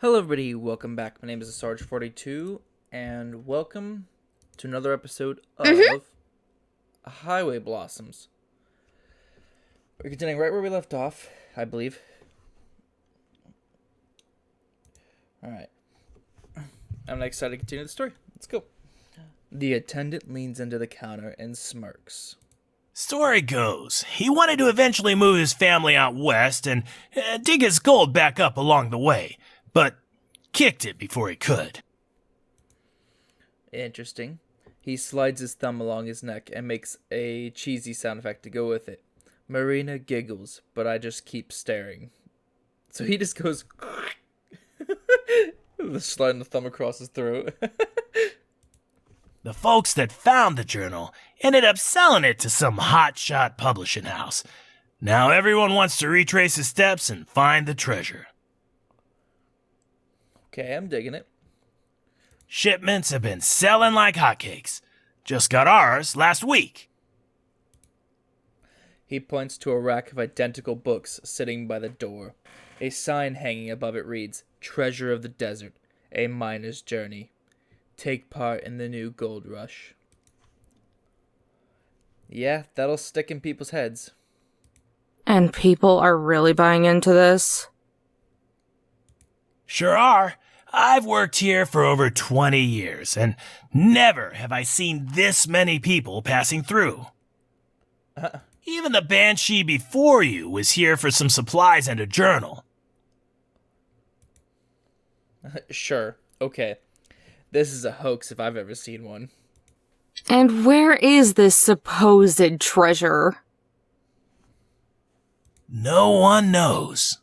Hello everybody, welcome back. My name is Sarge42, and welcome to another episode Mm-hmm. of Highway Blossoms. We're continuing right where we left off, I believe. Alright, I'm excited to continue the story. Let's go. The attendant leans into the counter and smirks. Story goes, he wanted to eventually move his family out west and dig his gold back up along the way, but kicked it before he could. Interesting. He slides his thumb along his neck and makes a cheesy sound effect to go with it. Marina giggles, but I just keep staring. So he just goes sliding the thumb across his throat. The folks that found the journal ended up selling it to some hotshot publishing house. Now everyone wants to retrace his steps and find the treasure. Okay, I'm digging it. Shipments have been selling like hotcakes. Just got ours last week. He points to a rack of identical books sitting by the door. A sign hanging above it reads, Treasure of the Desert, a miner's journey. Take part in the new gold rush. Yeah, that'll stick in people's heads. And people are really buying into this? Sure are. I've worked here for over 20 years, and never have I seen this many people passing through. Even the banshee before you was here for some supplies and a journal. Sure, okay. This is a hoax if I've ever seen one. And where is this supposed treasure? No one knows.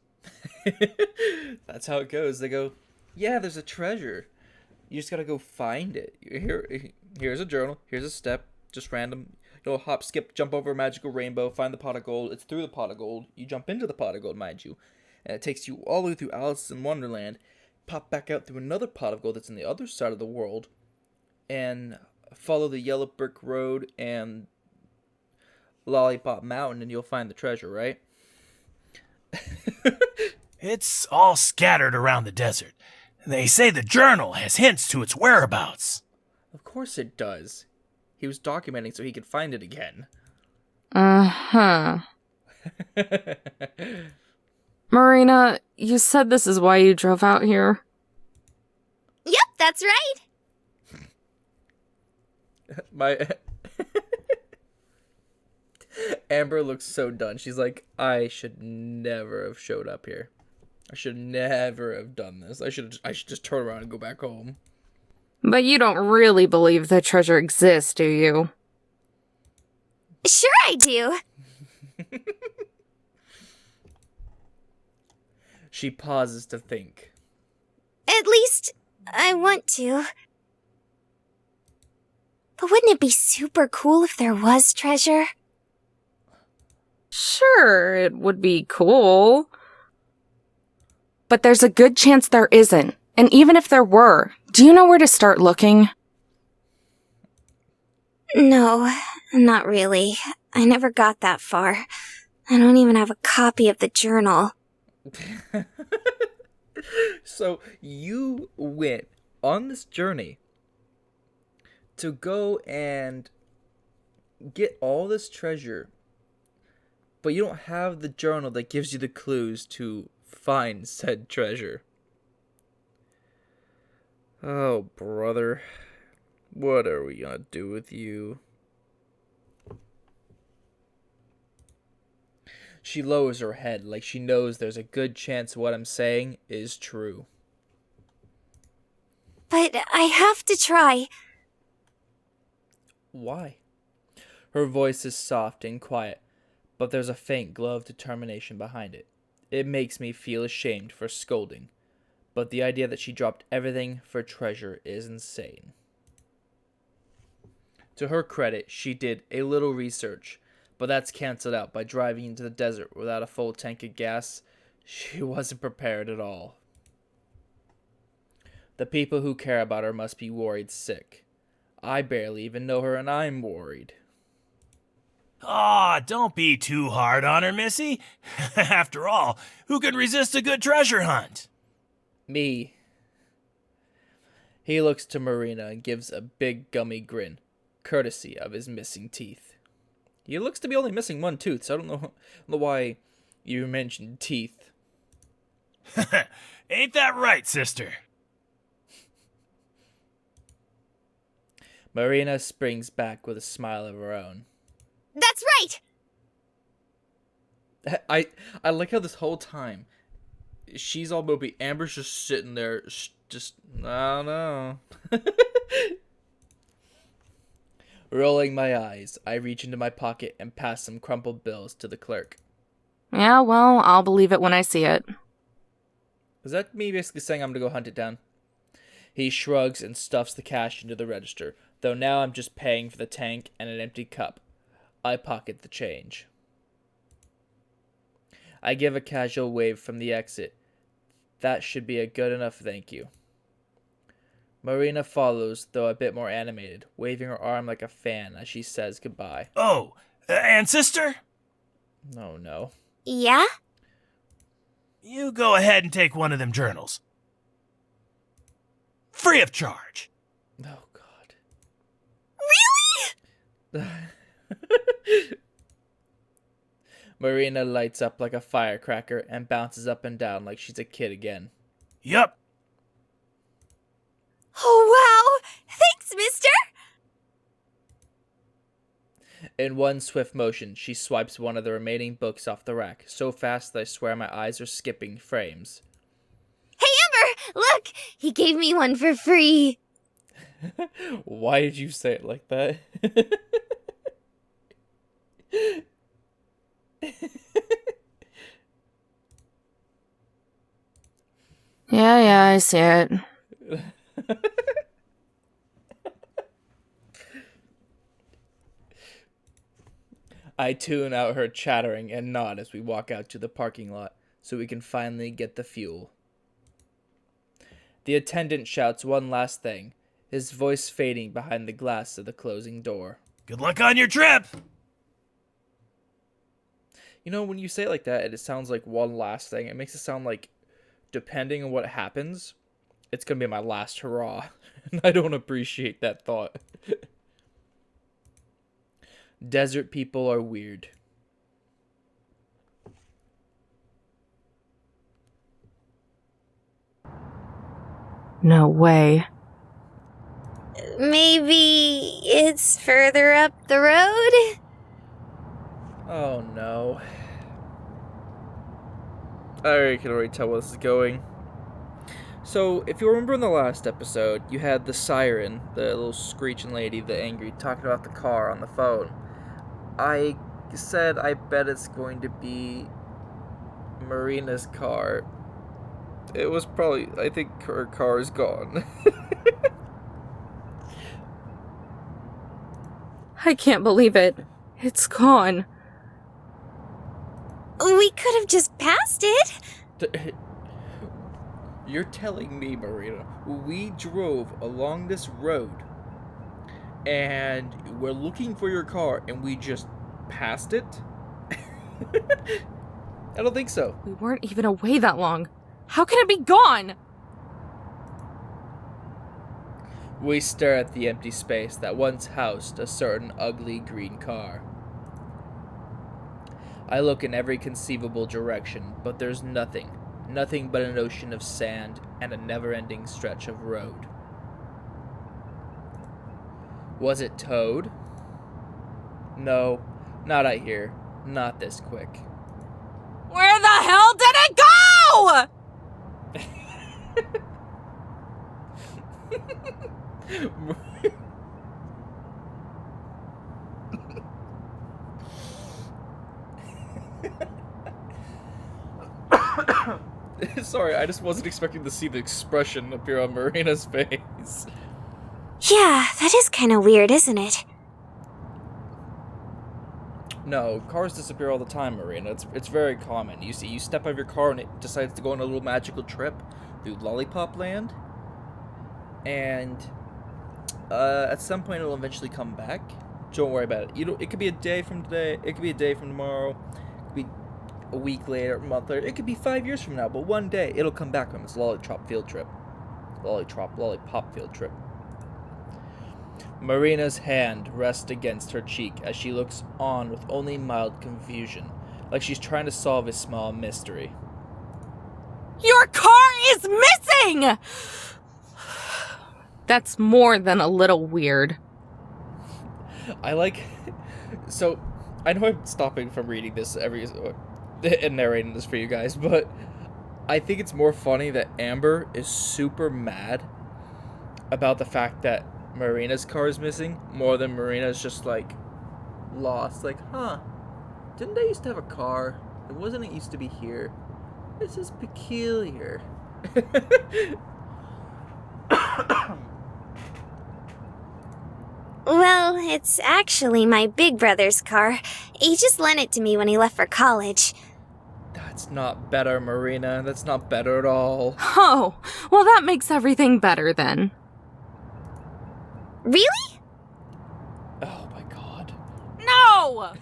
That's how it goes. They go, yeah, there's a treasure. You just gotta go find it. Here's a journal. Here's a step. Just random. Hop, skip, jump over a magical rainbow, find the pot of gold. It's through the pot of gold. You jump into the pot of gold, mind you. And it takes you all the way through Alice in Wonderland. Pop back out through another pot of gold that's on the other side of the world. And follow the yellow brick road and Lollipop Mountain and you'll find the treasure, right? It's all scattered around the desert. They say the journal has hints to its whereabouts. Of course it does. He was documenting so he could find it again. Uh-huh. Marina, you said this is why you drove out here? Yep, that's right. My Amber looks so done. She's like, I should never have showed up here. I should never have done this. I should just turn around and go back home. But you don't really believe the treasure exists, do you? Sure I do. She pauses to think. At least, I want to. But wouldn't it be super cool if there was treasure? Sure, it would be cool. But there's a good chance there isn't. And even if there were, do you know where to start looking? No, not really. I never got that far. I don't even have a copy of the journal. So you went on this journey to go and get all this treasure, but you don't have the journal that gives you the clues to find said treasure. Oh, brother. What are we gonna do with you? She lowers her head like she knows there's a good chance what I'm saying is true. But I have to try. Why? Her voice is soft and quiet, but there's a faint glow of determination behind it. It makes me feel ashamed for scolding, but the idea that she dropped everything for treasure is insane. To her credit, she did a little research, but that's cancelled out by driving into the desert without a full tank of gas. She wasn't prepared at all. The people who care about her must be worried sick. I barely even know her and I'm worried. Aw, don't be too hard on her, Missy. After all, who can resist a good treasure hunt? Me. He looks to Marina and gives a big gummy grin, courtesy of his missing teeth. He looks to be only missing one tooth, so I don't know why you mentioned teeth. Ain't that right, sister? Marina springs back with a smile of her own. That's right! I like how this whole time she's all mopey. Amber's just sitting there, just I don't know. Rolling my eyes, I reach into my pocket and pass some crumpled bills to the clerk. Yeah, well, I'll believe it when I see it. Is that me basically saying I'm gonna go hunt it down? He shrugs and stuffs the cash into the register, though now I'm just paying for the tank and an empty cup. I pocket the change. I give a casual wave from the exit. That should be a good enough thank you. Marina follows, though a bit more animated, waving her arm like a fan as she says goodbye. Oh, and sister? Oh no. Yeah? You go ahead and take one of them journals. Free of charge. Oh god. Really? Marina lights up like a firecracker and bounces up and down like she's a kid again. Yup. Oh, wow! Thanks, mister! In one swift motion, she swipes one of the remaining books off the rack, so fast that I swear my eyes are skipping frames. Hey, Amber! Look! He gave me one for free! Why did you say it like that? Yeah, I see it. I tune out her chattering and nod as we walk out to the parking lot so we can finally get the fuel. The attendant shouts one last thing, his voice fading behind the glass of the closing door. Good luck on your trip. You know, when you say it like that, it sounds like one last thing. It makes it sound like, depending on what happens, it's going to be my last hurrah. And I don't appreciate that thought. Desert people are weird. No way. Maybe it's further up the road? Oh no. I can already tell where this is going. So, if you remember in the last episode, you had the siren, the little screeching lady, the angry, talking about the car on the phone. I said I bet it's going to be Marina's car. It was probably, I think her car is gone. I can't believe it. It's gone. We could have just passed it. You're telling me, Marina, we drove along this road and we're looking for your car and we just passed it? I don't think so. We weren't even away that long. How can it be gone? We stare at the empty space that once housed a certain ugly green car. I look in every conceivable direction, but there's nothing but an ocean of sand and a never-ending stretch of road. Was it towed? No, not out here. Not this quick. Where the hell did it go? Sorry, I just wasn't expecting to see the expression appear on Marina's face. Yeah, that is kind of weird, isn't it? No, cars disappear all the time, Marina. It's very common. You step out of your car and it decides to go on a little magical trip through Lollipop Land. And at some point it'll eventually come back. Don't worry about it. It could be a day from today. It could be a day from tomorrow. It could be a week later, a month later. It could be 5 years from now, but one day it'll come back on this lollipop field trip. Lollipop field trip. Marina's hand rests against her cheek as she looks on with only mild confusion, like she's trying to solve a small mystery. Your car is missing! That's more than a little weird. So, I know I'm stopping from reading this and narrating this for you guys, but I think it's more funny that Amber is super mad about the fact that Marina's car is missing, more than Marina's just, like, lost. Like, didn't I used to have a car? It wasn't it used to be here. This is peculiar. Well, it's actually my big brother's car. He just lent it to me when he left for college. That's not better, Marina. That's not better at all. Oh, well that makes everything better then. Really? Oh my god. No!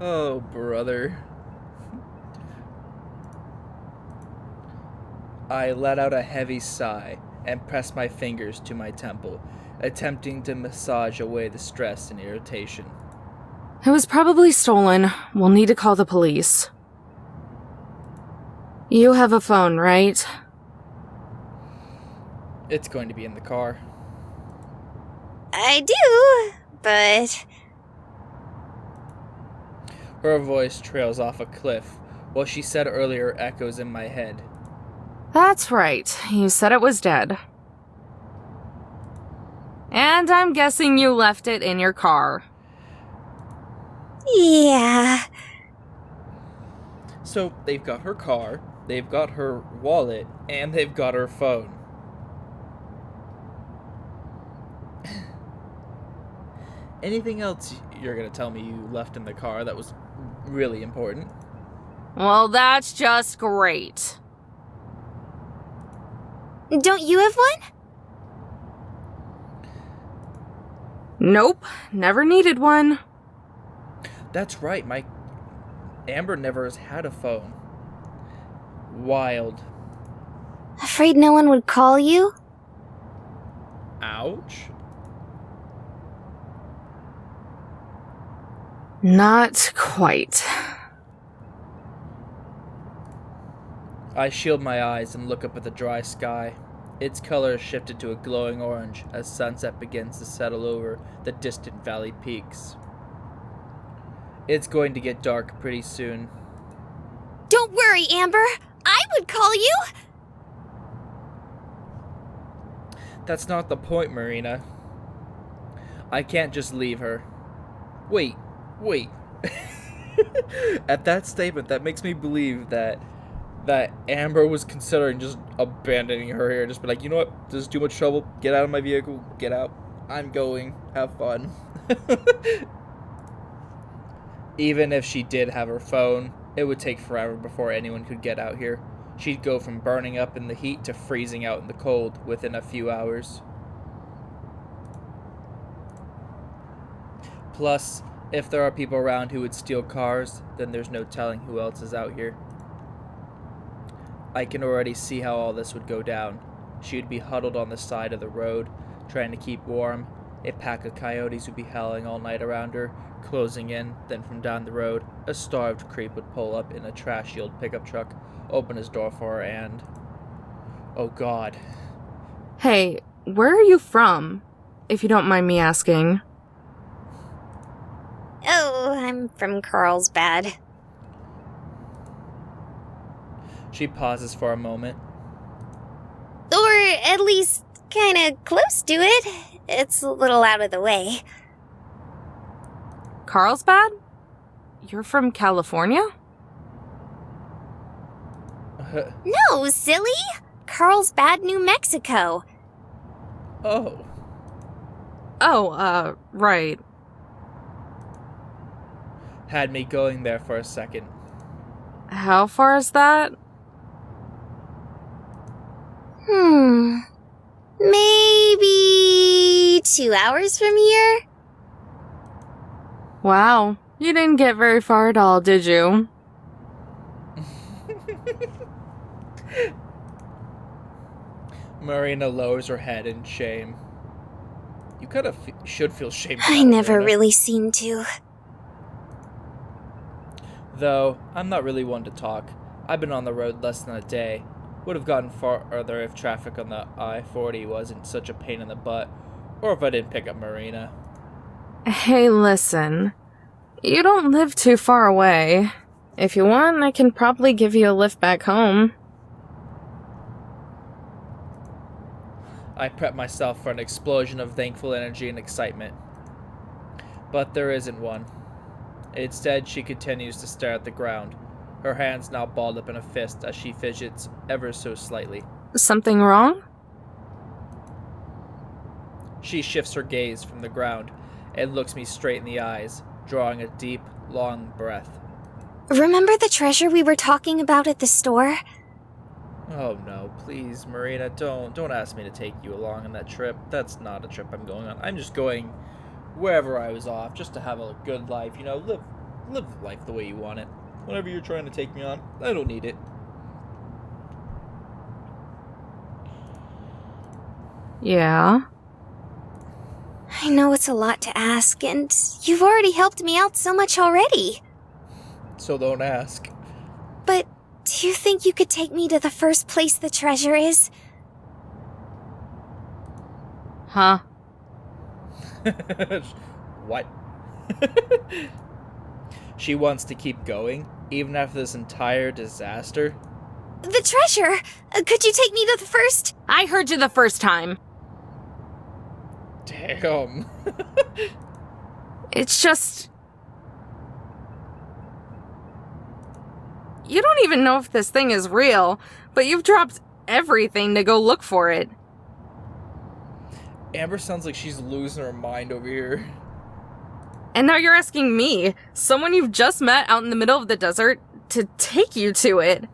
Oh, brother. I let out a heavy sigh and pressed my fingers to my temple, attempting to massage away the stress and irritation. It was probably stolen. We'll need to call the police. You have a phone, right? It's going to be in the car. I do, but... Her voice trails off a cliff. What she said earlier echoes in my head. That's right. You said it was dead. And I'm guessing you left it in your car. Yeah. So, they've got her car, they've got her wallet, and they've got her phone. Anything else you're gonna tell me you left in the car that was really important? Well, that's just great. Don't you have one? Nope, never needed one. That's right, Amber never has had a phone. Wild. Afraid no one would call you? Ouch. Not quite. I shield my eyes and look up at the dry sky. Its color has shifted to a glowing orange as sunset begins to settle over the distant valley peaks. It's going to get dark pretty soon. Don't worry, Amber. I would call you. That's not the point, Marina. I can't just leave her. Wait. At that statement, that makes me believe that Amber was considering just abandoning her here. Just be like, you know what? This is too much trouble. Get out of my vehicle. Get out. I'm going. Have fun. Even if she did have her phone, it would take forever before anyone could get out here. She'd go from burning up in the heat to freezing out in the cold within a few hours. Plus, if there are people around who would steal cars, then there's no telling who else is out here. I can already see how all this would go down. She would be huddled on the side of the road, trying to keep warm. A pack of coyotes would be howling all night around her, closing in. Then from down the road, a starved creep would pull up in a trash-shield pickup truck, open his door for her, and... oh god. Hey, where are you from? If you don't mind me asking. Oh, I'm from Carlsbad. She pauses for a moment. Or at least kinda close to it. It's a little out of the way. Carlsbad? You're from California? No, silly! Carlsbad, New Mexico. Oh. Oh, right. Had me going there for a second. How far is that? Maybe 2 hours from here? Wow, you didn't get very far at all, did you? Marina lowers her head in shame. You kind of should feel shame for I that, never Marina. really seem to. Though, I'm not really one to talk. I've been on the road less than a day. Would have gotten farther if traffic on the I-40 wasn't such a pain in the butt, or if I didn't pick up Marina. Hey, listen. You don't live too far away. If you want, I can probably give you a lift back home. I prep myself for an explosion of thankful energy and excitement. But there isn't one. Instead, she continues to stare at the ground, her hands now balled up in a fist as she fidgets ever so slightly. Something wrong? She shifts her gaze from the ground and looks me straight in the eyes, drawing a deep, long breath. Remember the treasure we were talking about at the store? Oh no, please, Marina, don't ask me to take you along on that trip. That's not a trip I'm going on. I'm just going wherever I was off, just to have a good life, you know, live life the way you want it. Whatever you're trying to take me on, I don't need it. Yeah. I know it's a lot to ask, and you've already helped me out so much already. So don't ask. But do you think you could take me to the first place the treasure is? Huh? What? She wants to keep going, even after this entire disaster? The treasure! Could you take me to the first? I heard you the first time. Damn. It's just... You don't even know if this thing is real, but you've dropped everything to go look for it. Amber sounds like she's losing her mind over here. And now you're asking me, someone you've just met out in the middle of the desert, to take you to it.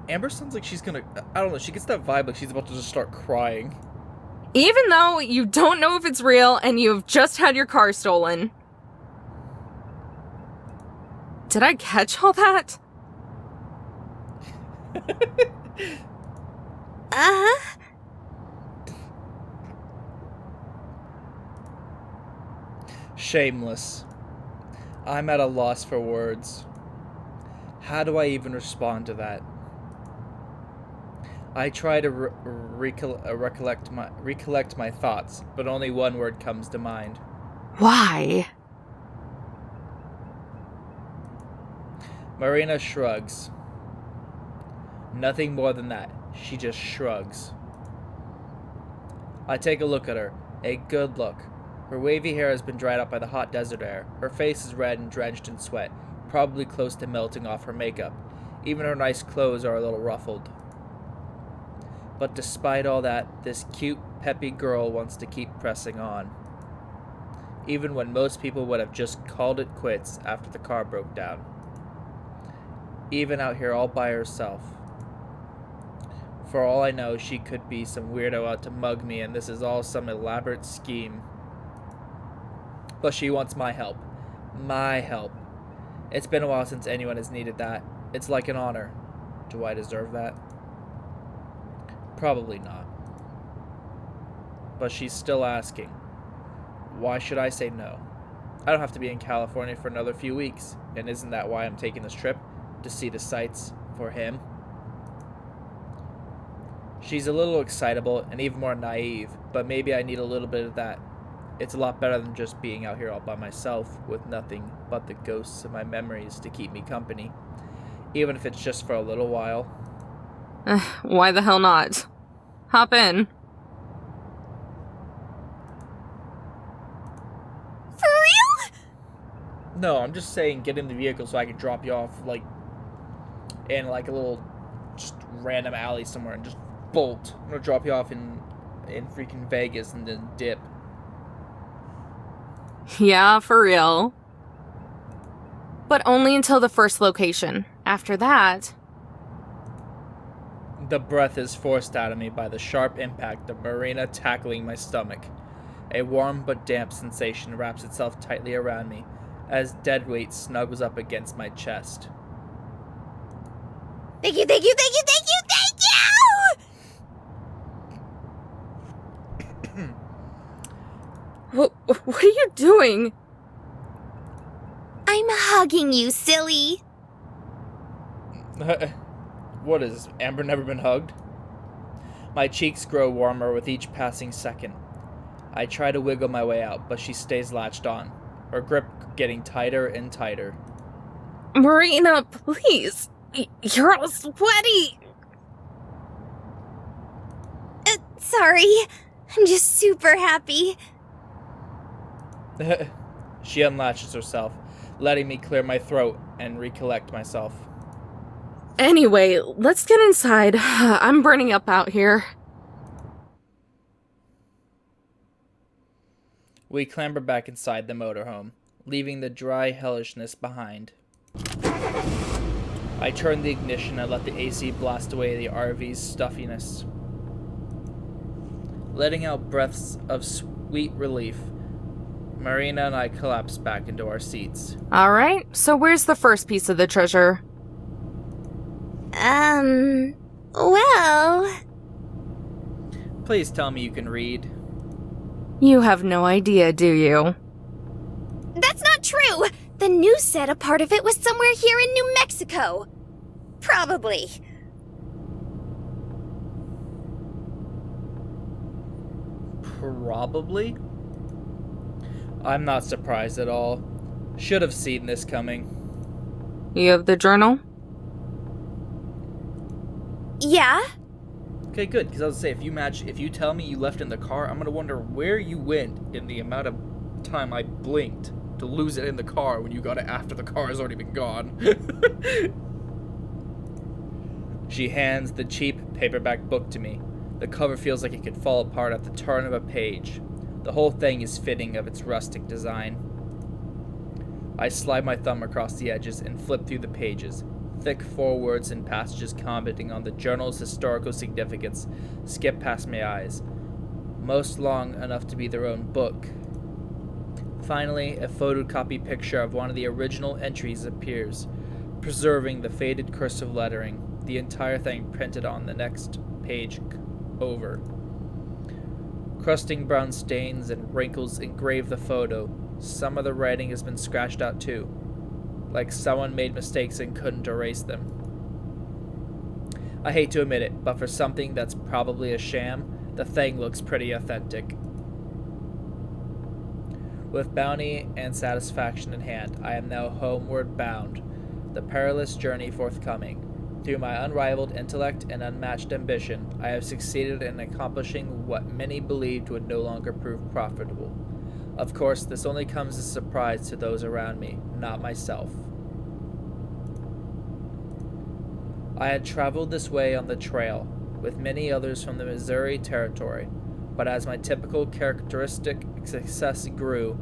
Amber sounds like she's gonna... I don't know, she gets that vibe like she's about to just start crying. Even though you don't know if it's real and you've just had your car stolen. Did I catch all that? Uh-huh. Shameless. I'm at a loss for words. How do I even respond to that? I try to recollect my thoughts, but only one word comes to mind. Why? Marina shrugs. Nothing more than that. She just shrugs. I take a look at her. A good look. Her wavy hair has been dried out by the hot desert air. Her face is red and drenched in sweat, probably close to melting off her makeup. Even her nice clothes are a little ruffled. But despite all that, this cute, peppy girl wants to keep pressing on. Even when most people would have just called it quits after the car broke down. Even out here all by herself. For all I know, she could be some weirdo out to mug me, and this is all some elaborate scheme. But she wants my help. My help. It's been a while since anyone has needed that. It's like an honor. Do I deserve that? Probably not. But she's still asking. Why should I say no? I don't have to be in California for another few weeks, and isn't that why I'm taking this trip? To see the sights for him? She's a little excitable and even more naive, but maybe I need a little bit of that. It's a lot better than just being out here all by myself with nothing but the ghosts of my memories to keep me company, even if it's just for a little while. Why the hell not? Hop in. For real? No, I'm just saying get in the vehicle so I can drop you off, like, in, like, a little just random alley somewhere and just bolt. I'm gonna drop you off in in freaking Vegas and then dip. Yeah, for real. But only until the first location. After that... The breath is forced out of me by the sharp impact of Marina tackling my stomach. A warm but damp sensation wraps itself tightly around me as deadweight snuggles up against my chest. Thank you, thank you, thank you, thank you, thank you! What are you doing? I'm hugging you, silly. What is Amber never been hugged? My cheeks grow warmer with each passing second. I try to wiggle my way out, but she stays latched on, her grip getting tighter and tighter. Marina, please. You're all sweaty. Sorry. I'm just super happy. She unlatches herself, letting me clear my throat and recollect myself. Anyway, let's get inside. I'm burning up out here. We clamber back inside the motorhome, leaving the dry hellishness behind. I turn the ignition and let the AC blast away the RV's stuffiness. Letting out breaths of sweet relief, Marina and I collapse back into our seats. Alright, so where's the first piece of the treasure? Well... Please tell me you can read. You have no idea, do you? That's not true! The news said a part of it was somewhere here in New Mexico. Probably. Probably? I'm not surprised at all. Should have seen this coming. You have the journal? Yeah? Okay, good, because I was gonna say, if you tell me you left it in the car, I'm gonna wonder where you went in the amount of time I blinked to lose it in the car when you got it after the car has already been gone. She hands the cheap paperback book to me. The cover feels like it could fall apart at the turn of a page. The whole thing is fitting of its rustic design. I slide my thumb across the edges and flip through the pages. Thick forewords and passages commenting on the journal's historical significance skip past my eyes, most long enough to be their own book. Finally, a photocopy picture of one of the original entries appears, preserving the faded cursive lettering, the entire thing printed on the next page over. Crusting brown stains and wrinkles engrave the photo. Some of the writing has been scratched out too, like someone made mistakes and couldn't erase them. I hate to admit it, but for something that's probably a sham, the thing looks pretty authentic. With bounty and satisfaction in hand, I am now homeward bound, the perilous journey forthcoming. Through my unrivaled intellect and unmatched ambition, I have succeeded in accomplishing what many believed would no longer prove profitable. Of course, this only comes as a surprise to those around me, not myself. I had traveled this way on the trail, with many others from the Missouri Territory, but as my typical characteristic success grew,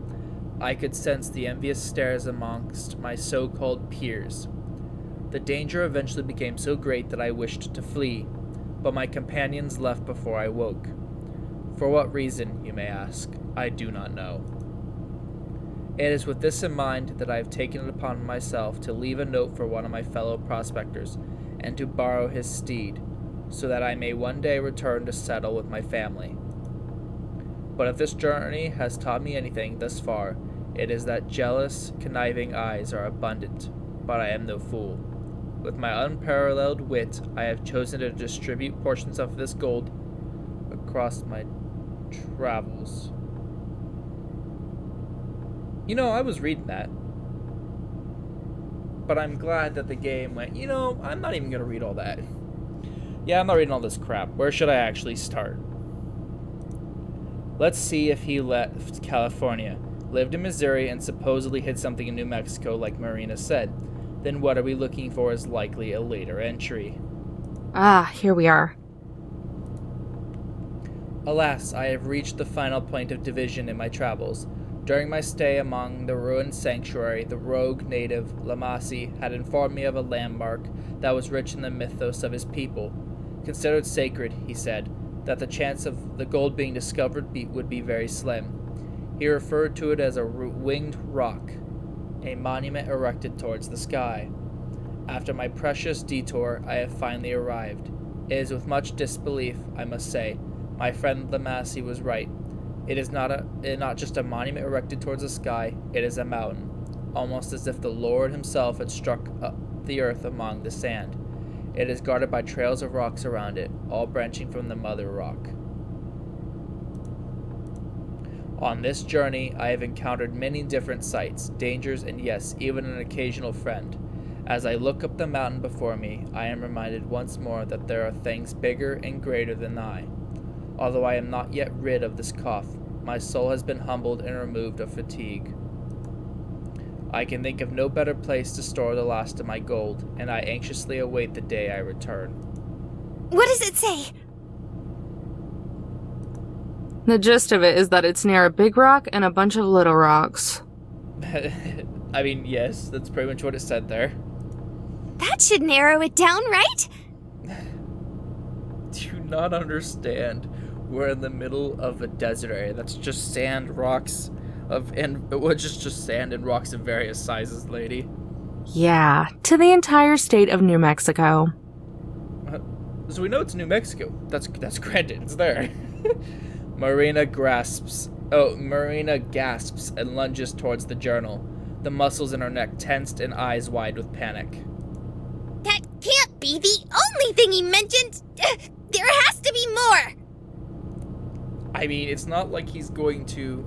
I could sense the envious stares amongst my so-called peers. The danger eventually became so great that I wished to flee, but my companions left before I woke. For what reason, you may ask, I do not know. It is with this in mind that I have taken it upon myself to leave a note for one of my fellow prospectors, and to borrow his steed, so that I may one day return to settle with my family. But if this journey has taught me anything thus far, it is that jealous, conniving eyes are abundant, but I am no fool. With my unparalleled wit, I have chosen to distribute portions of this gold across my travels. You know, I was reading that, but I'm glad that the game went, you know, I'm not even going to read all that. Yeah, I'm not reading all this crap. Where should I actually start? Let's see if he left California, lived in Missouri, and supposedly hid something in New Mexico like Marina said. Then what are we looking for as likely a later entry? Ah, here we are. Alas, I have reached the final point of division in my travels. During my stay among the ruined sanctuary, the rogue native Lamasi had informed me of a landmark that was rich in the mythos of his people. Considered sacred, he said, that the chance of the gold being discovered would be very slim. He referred to it as a winged rock, a monument erected towards the sky. After my precious detour, I have finally arrived. It is with much disbelief, I must say. My friend Lamasi was right. It is not just a monument erected towards the sky, it is a mountain, almost as if the Lord himself had struck up the earth among the sand. It is guarded by trails of rocks around it, all branching from the mother rock. On this journey, I have encountered many different sights, dangers, and yes, even an occasional friend. As I look up the mountain before me, I am reminded once more that there are things bigger and greater than I. Although I am not yet rid of this cough, my soul has been humbled and removed of fatigue. I can think of no better place to store the last of my gold, and I anxiously await the day I return. What does it say? The gist of it is that it's near a big rock and a bunch of little rocks. I mean, yes, that's pretty much what it said there. That should narrow it down, right? Do you not understand? We're in the middle of a desert area that's just sand, rocks, just sand and rocks of various sizes, lady. Yeah, to the entire state of New Mexico. So we know it's New Mexico. That's granted. It's there. Marina gasps and lunges towards the journal, the muscles in her neck tensed and eyes wide with panic. That can't be the only thing he mentioned! There has to be more! I mean, it's not like he's going to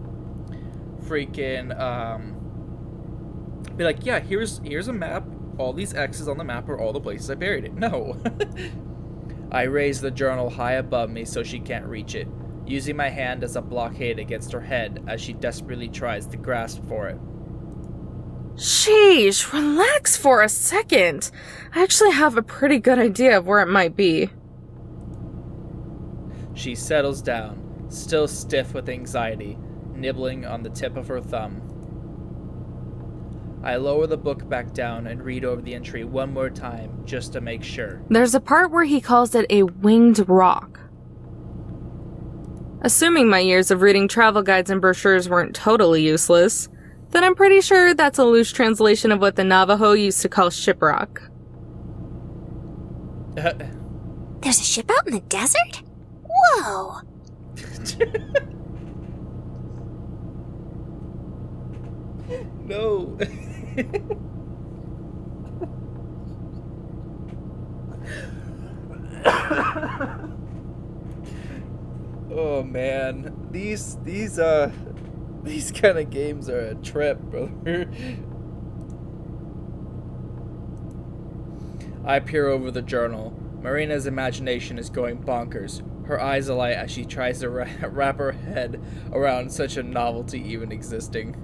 freaking, be like, yeah, here's a map. All these X's on the map are all the places I buried it. No. I raise the journal high above me so she can't reach it, using my hand as a blockade against her head as she desperately tries to grasp for it. Sheesh, relax for a second. I actually have a pretty good idea of where it might be. She settles down, still stiff with anxiety, nibbling on the tip of her thumb. I lower the book back down and read over the entry one more time, just to make sure. There's a part where he calls it a winged rock. Assuming my years of reading travel guides and brochures weren't totally useless, then I'm pretty sure that's a loose translation of what the Navajo used to call shiprock. There's a ship out in the desert? Whoa! No. Oh man, these kind of games are a trip, brother. I peer over the journal. Marina's imagination is going bonkers. Her eyes alight as she tries to wrap her head around such a novelty even existing.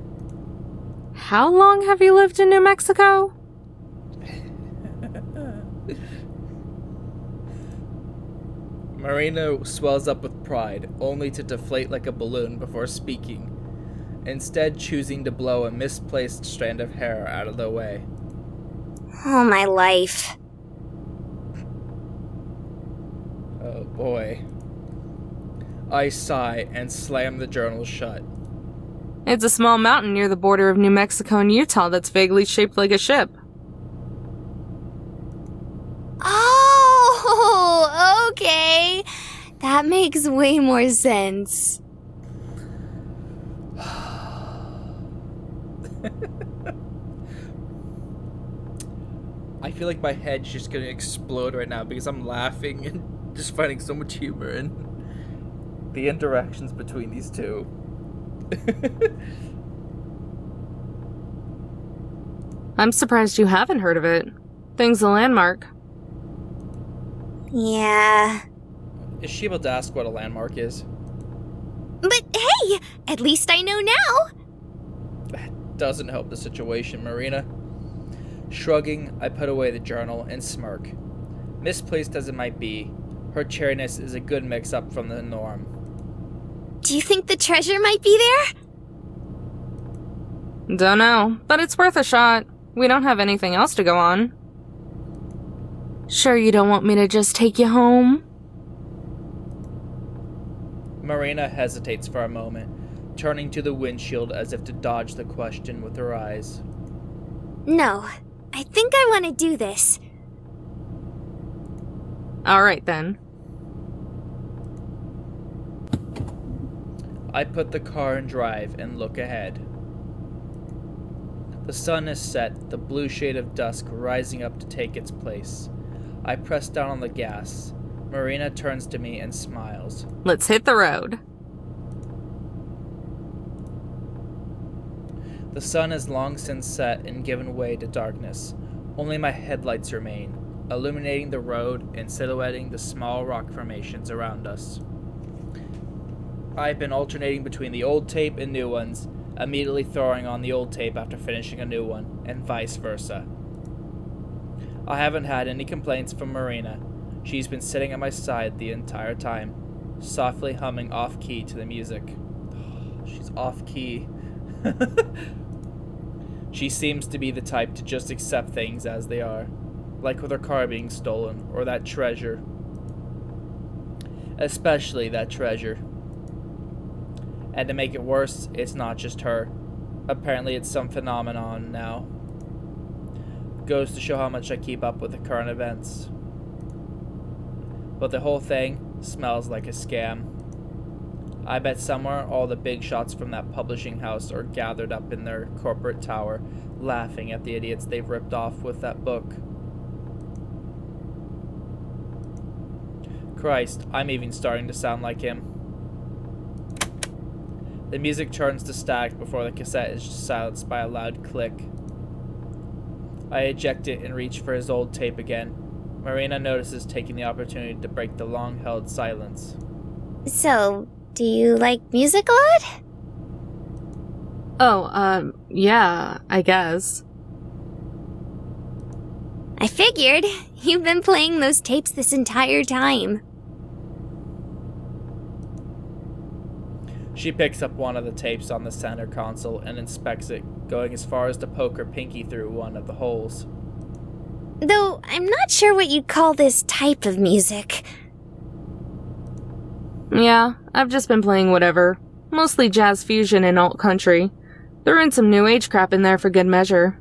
How long have you lived in New Mexico? Marina swells up with pride, only to deflate like a balloon before speaking, instead choosing to blow a misplaced strand of hair out of the way. All my life. Oh boy. I sigh and slam the journal shut. It's a small mountain near the border of New Mexico and Utah that's vaguely shaped like a ship. Oh, okay. That makes way more sense. I feel like my head's just gonna explode right now because I'm laughing and just finding so much humor in the interactions between these two. I'm surprised you haven't heard of it. Thing's a landmark. Yeah. Is she able to ask what a landmark is? But hey, at least I know now. That doesn't help the situation, Marina. Shrugging, I put away the journal and smirk. Misplaced as it might be, her chariness is a good mix-up from the norm. Do you think the treasure might be there? Don't know, but it's worth a shot. We don't have anything else to go on. Sure you don't want me to just take you home? Marina hesitates for a moment, turning to the windshield as if to dodge the question with her eyes. No, I think I want to do this. Alright then. I put the car in drive and look ahead. The sun is set, the blue shade of dusk rising up to take its place. I press down on the gas. Marina turns to me and smiles. Let's hit the road. The sun has long since set and given way to darkness. Only my headlights remain, illuminating the road and silhouetting the small rock formations around us. I've been alternating between the old tape and new ones, immediately throwing on the old tape after finishing a new one, and vice versa. I haven't had any complaints from Marina. She's been sitting at my side the entire time, softly humming off-key to the music. She's off-key. She seems to be the type to just accept things as they are, like with her car being stolen, or that treasure. Especially that treasure. And to make it worse, it's not just her. Apparently it's some phenomenon now. Goes to show how much I keep up with the current events. But the whole thing smells like a scam. I bet somewhere all the big shots from that publishing house are gathered up in their corporate tower, laughing at the idiots they've ripped off with that book. Christ, I'm even starting to sound like him. The music turns to static before the cassette is silenced by a loud click. I eject it and reach for his old tape again. Marina notices, taking the opportunity to break the long-held silence. So, do you like music a lot? Oh, yeah, I guess. I figured. You've been playing those tapes this entire time. She picks up one of the tapes on the center console and inspects it, going as far as to poke her pinky through one of the holes. Though, I'm not sure what you'd call this type of music. Yeah, I've just been playing whatever. Mostly jazz fusion and alt country. Threw in some new age crap in there for good measure.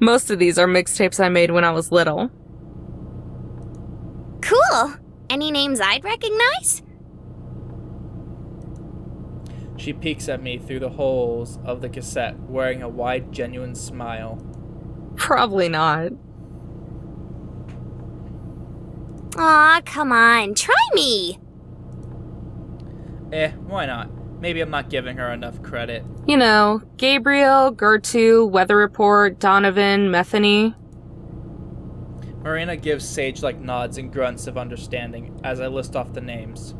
Most of these are mixtapes I made when I was little. Cool! Any names I'd recognize? She peeks at me through the holes of the cassette, wearing a wide, genuine smile. Probably not. Aw, come on, try me! Why not? Maybe I'm not giving her enough credit. You know, Gabriel, Gertu, Weather Report, Donovan, Methany. Marina gives sage-like nods and grunts of understanding as I list off the names.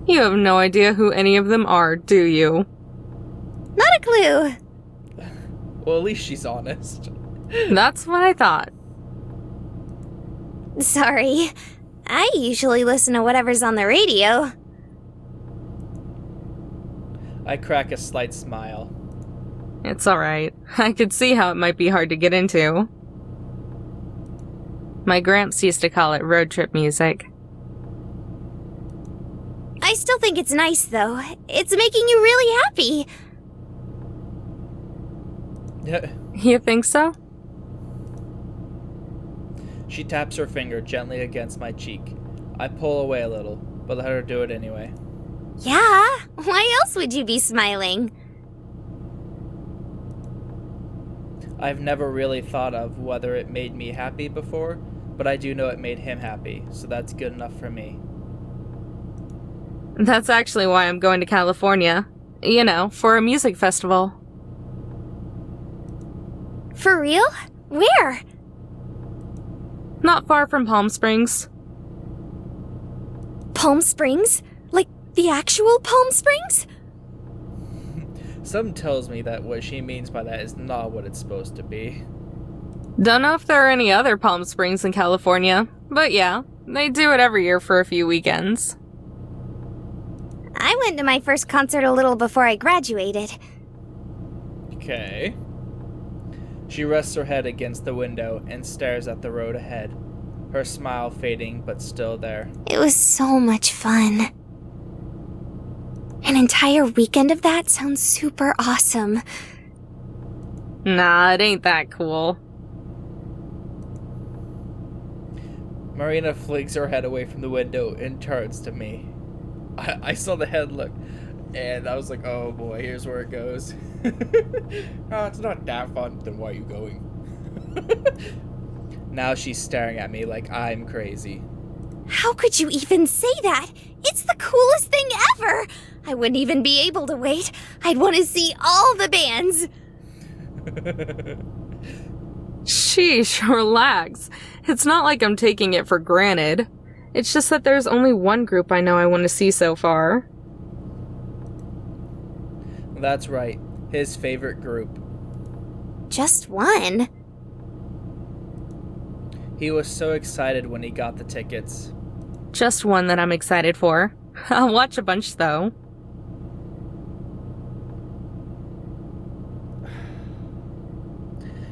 You have no idea who any of them are, do you? Not a clue. Well, at least she's honest. That's what I thought. Sorry. I usually listen to whatever's on the radio. I crack a slight smile. It's alright. I could see how it might be hard to get into. My gramps used to call it road trip music. I still think it's nice, though. It's making you really happy. You think so? She taps her finger gently against my cheek. I pull away a little, but let her do it anyway. Yeah, why else would you be smiling? I've never really thought of whether it made me happy before, but I do know it made him happy, so that's good enough for me. That's actually why I'm going to California. You know, for a music festival. For real? Where? Not far from Palm Springs. Palm Springs? Like the actual Palm Springs? Something tells me that what she means by that is not what it's supposed to be. Don't know if there are any other Palm Springs in California, but yeah, they do it every year for a few weekends. went to my first concert a little before I graduated. Okay. She rests her head against the window and stares at the road ahead, her smile fading but still there. It was so much fun. An entire weekend of that sounds super awesome. Nah, it ain't that cool. Marina flings her head away from the window and turns to me. I saw the head look, and I was like, oh boy, here's where it goes. Oh, it's not that fun. Then why are you going? Now she's staring at me like I'm crazy. How could you even say that? It's the coolest thing ever! I wouldn't even be able to wait. I'd want to see all the bands. Sheesh, relax. It's not like I'm taking it for granted. It's just that there's only one group I know I want to see so far. That's right. His favorite group. Just one? He was so excited when he got the tickets. Just one that I'm excited for. I'll watch a bunch, though.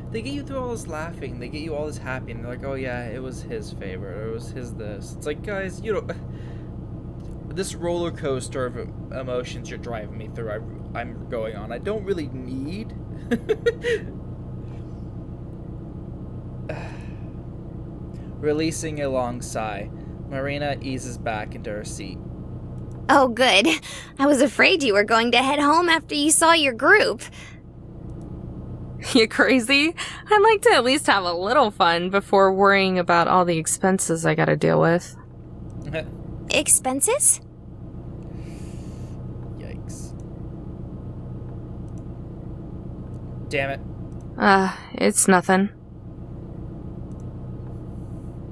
They get you through all this laughing. They get you all this happy. And they're like, oh yeah, it was his favorite. Or it was his this. It's like, guys, you know, this roller coaster of emotions you're driving me through, I'm going on. I don't really need. Releasing a long sigh, Marina eases back into her seat. Oh, good. I was afraid you were going to head home after you saw your group. You crazy? I'd like to at least have a little fun before worrying about all the expenses I gotta deal with. Expenses? Yikes. Damn it. It's nothing.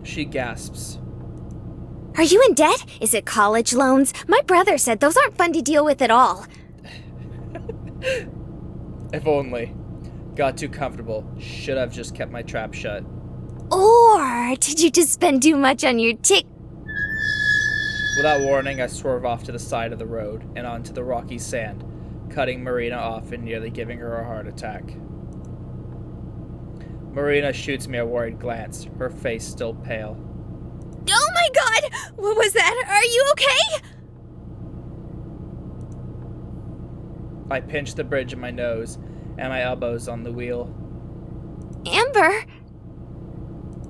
She gasps. Are you in debt? Is it college loans? My brother said those aren't fun to deal with at all. If only. Got too comfortable. Should have just kept my trap shut. Or did you just spend too much on your Without warning, I swerve off to the side of the road and onto the rocky sand, cutting Marina off and nearly giving her a heart attack. Marina shoots me a worried glance, her face still pale. Oh my god! What was that? Are you okay? I pinch the bridge of my nose and my elbows on the wheel. Amber?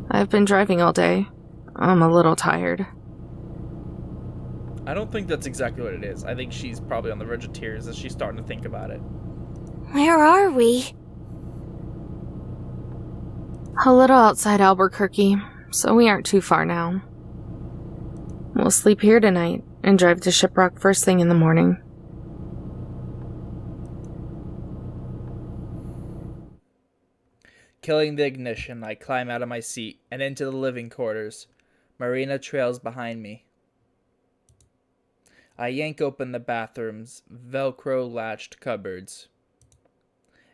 I've been driving all day. I'm a little tired. I don't think that's exactly what it is. I think she's probably on the verge of tears as she's starting to think about it. Where are we? A little outside Albuquerque, so we aren't too far now. We'll sleep here tonight and drive to Shiprock first thing in the morning. Killing the ignition, I climb out of my seat and into the living quarters. Marina trails behind me. I yank open the bathroom's Velcro-latched cupboards.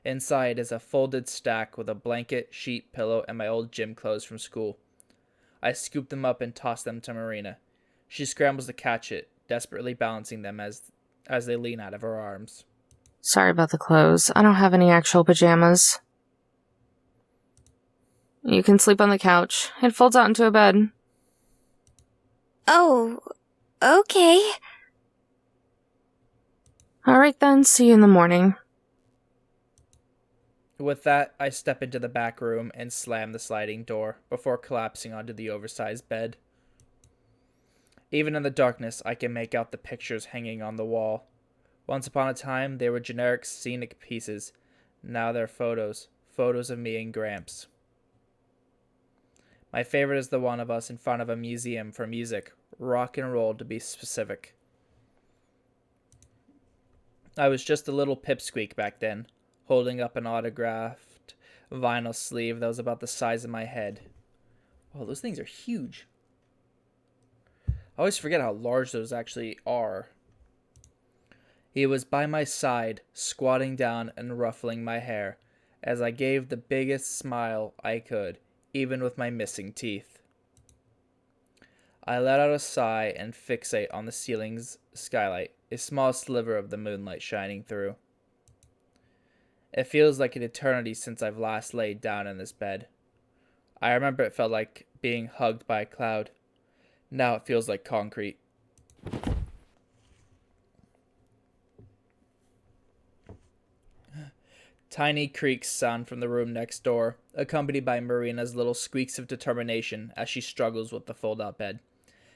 Inside is a folded stack with a blanket, sheet, pillow, and my old gym clothes from school. I scoop them up and toss them to Marina. She scrambles to catch it, desperately balancing them as they lean out of her arms. Sorry about the clothes. I don't have any actual pajamas. You can sleep on the couch. It folds out into a bed. Oh, okay. Alright then, see you in the morning. With that, I step into the back room and slam the sliding door before collapsing onto the oversized bed. Even in the darkness, I can make out the pictures hanging on the wall. Once upon a time, they were generic scenic pieces. Now they're photos. Photos of me and Gramps. My favorite is the one of us in front of a museum for music, rock and roll to be specific. I was just a little pipsqueak back then, holding up an autographed vinyl sleeve that was about the size of my head. Wow, those things are huge. I always forget how large those actually are. He was by my side, squatting down and ruffling my hair, as I gave the biggest smile I could, even with my missing teeth. I let out a sigh and fixate on the ceiling's skylight, a small sliver of the moonlight shining through. It feels like an eternity since I've last laid down in this bed. I remember it felt like being hugged by a cloud. Now it feels like concrete. Tiny creaks sound from the room next door, accompanied by Marina's little squeaks of determination as she struggles with the fold-out bed.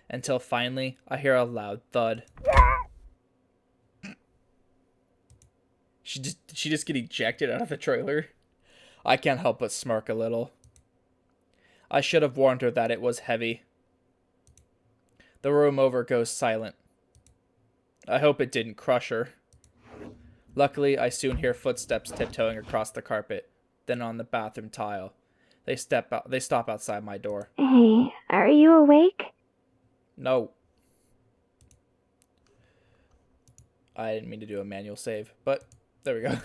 Until finally, I hear a loud thud. Did she just get ejected out of the trailer? I can't help but smirk a little. I should have warned her that it was heavy. The room over goes silent. I hope it didn't crush her. Luckily, I soon hear footsteps tiptoeing across the carpet, then on the bathroom tile. They stop outside my door. Hey, are you awake? No. I didn't mean to do a manual save, but there we go.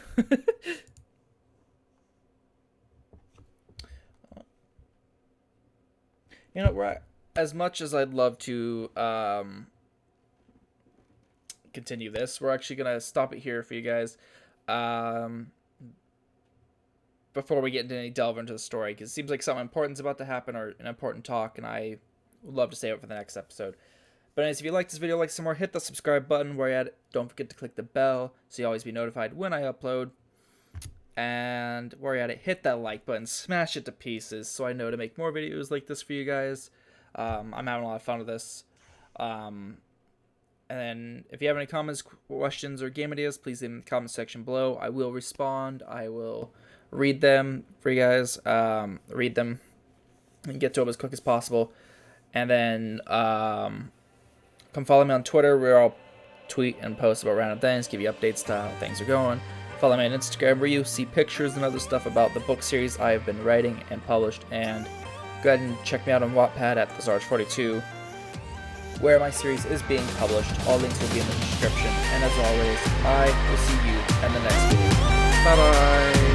You know, as much as I'd love to continue this, we're actually going to stop it here for you guys before we get into any delve into the story, because it seems like something important's about to happen, or an important talk, and I would love to save it for the next episode. But anyways, if you like this video, like some more, hit the subscribe button where you're at. Don't forget to click the bell so you always be notified when I upload. And while you're at it, hit that like button, smash it to pieces so I know to make more videos like this for you guys. I'm having a lot of fun with this. And then if you have any comments, questions, or game ideas, please leave them in the comment section below. I will respond. I will read them for you guys. Read them and get to them as quick as possible. And then come follow me on Twitter, where I'll tweet and post about random things, give you updates to how things are going. Follow me on Instagram, where you see pictures and other stuff about the book series I've been writing and published. And go ahead and check me out on Wattpad at TheZarge42, where my series is being published. All links will be in the description. And as always, I will see you in the next video. Bye-bye!